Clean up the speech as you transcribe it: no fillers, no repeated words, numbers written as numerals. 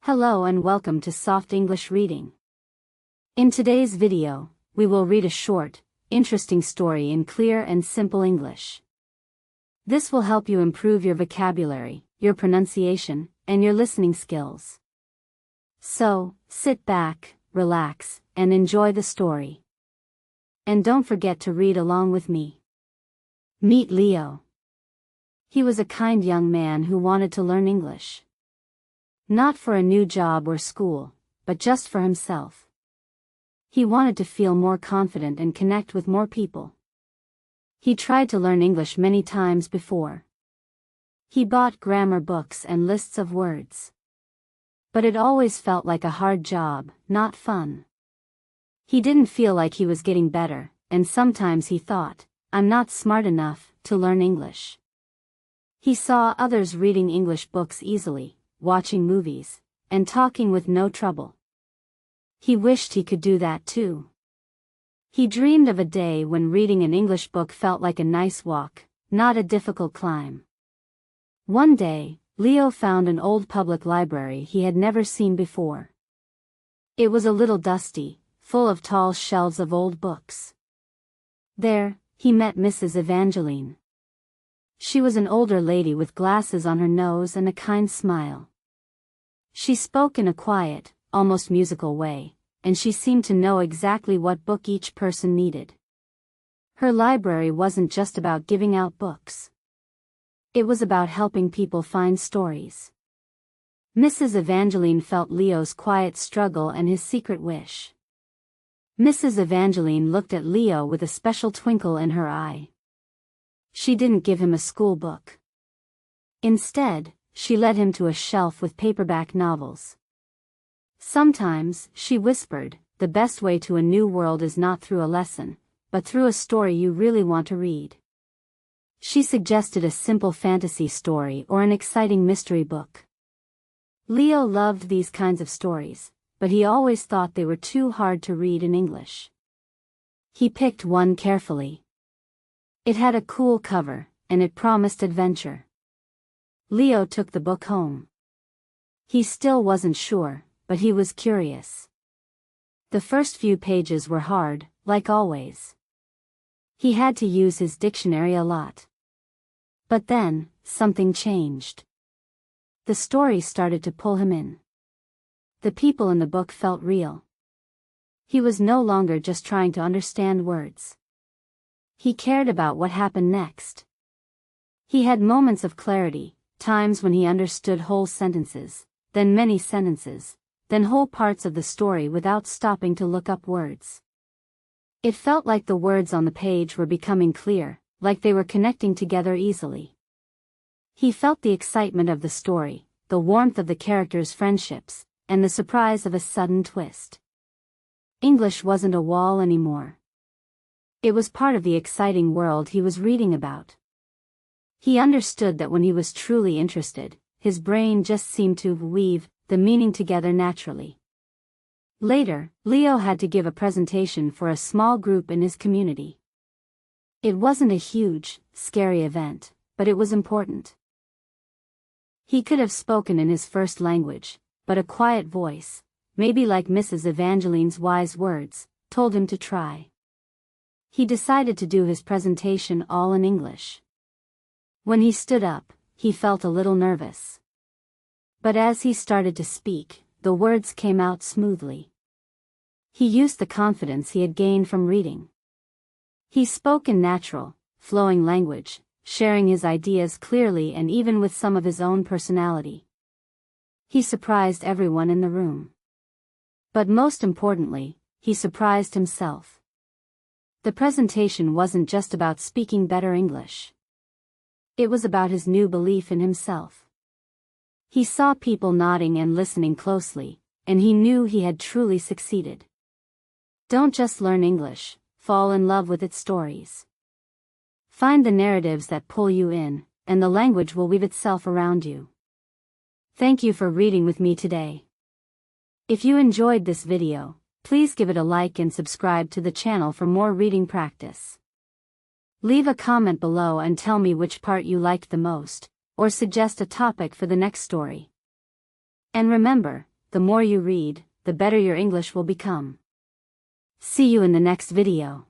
Hello and welcome to Soft English Reading. In today's video, we will read a short, interesting story in clear and simple English. This will help you improve your vocabulary, your pronunciation, and your listening skills. So, sit back, relax, and enjoy the story. And don't forget to read along with me. Meet Leo. He was a kind young man who wanted to learn English. Not for a new job or school, but just for himself. He wanted to feel more confident and connect with more people. He tried to learn English many times before. He bought grammar books and lists of words. But it always felt like a hard job, not fun. He didn't feel like he was getting better, and sometimes he thought, I'm not smart enough to learn English. He saw others reading English books easily, watching movies, and talking with no trouble. He wished he could do that too. He dreamed of a day when reading an English book felt like a nice walk, not a difficult climb. One day, Leo found an old public library he had never seen before. It was a little dusty, full of tall shelves of old books. There, he met Mrs. Evangeline. She was an older lady with glasses on her nose and a kind smile. She spoke in a quiet, almost musical way, and she seemed to know exactly what book each person needed. Her library wasn't just about giving out books. It was about helping people find stories. Mrs. Evangeline felt Leo's quiet struggle and his secret wish. Mrs. Evangeline looked at Leo with a special twinkle in her eye. She didn't give him a school book. Instead, she led him to a shelf with paperback novels. Sometimes, she whispered, the best way to a new world is not through a lesson, but through a story you really want to read. She suggested a simple fantasy story or an exciting mystery book. Leo loved these kinds of stories, but he always thought they were too hard to read in English. He picked one carefully. It had a cool cover, and it promised adventure. Leo took the book home. He still wasn't sure, but he was curious. The first few pages were hard, like always. He had to use his dictionary a lot. But then, something changed. The story started to pull him in. The people in the book felt real. He was no longer just trying to understand words. He cared about what happened next. He had moments of clarity, times when he understood whole sentences, then many sentences, then whole parts of the story without stopping to look up words. It felt like the words on the page were becoming clear, like they were connecting together easily. He felt the excitement of the story, the warmth of the characters' friendships, and the surprise of a sudden twist. English wasn't a wall anymore. It was part of the exciting world he was reading about. He understood that when he was truly interested, his brain just seemed to weave the meaning together naturally. Later, Leo had to give a presentation for a small group in his community. It wasn't a huge, scary event, but it was important. He could have spoken in his first language, but a quiet voice, maybe like Mrs. Evangeline's wise words, told him to try. He decided to do his presentation all in English. When he stood up, he felt a little nervous. But as he started to speak, the words came out smoothly. He used the confidence he had gained from reading. He spoke in natural, flowing language, sharing his ideas clearly and even with some of his own personality. He surprised everyone in the room. But most importantly, he surprised himself. The presentation wasn't just about speaking better English. It was about his new belief in himself. He saw people nodding and listening closely, and he knew he had truly succeeded. Don't just learn English, fall in love with its stories. Find the narratives that pull you in, and the language will weave itself around you. Thank you for reading with me today. If you enjoyed this video, please give it a like and subscribe to the channel for more reading practice. Leave a comment below and tell me which part you liked the most, or suggest a topic for the next story. And remember, the more you read, the better your English will become. See you in the next video.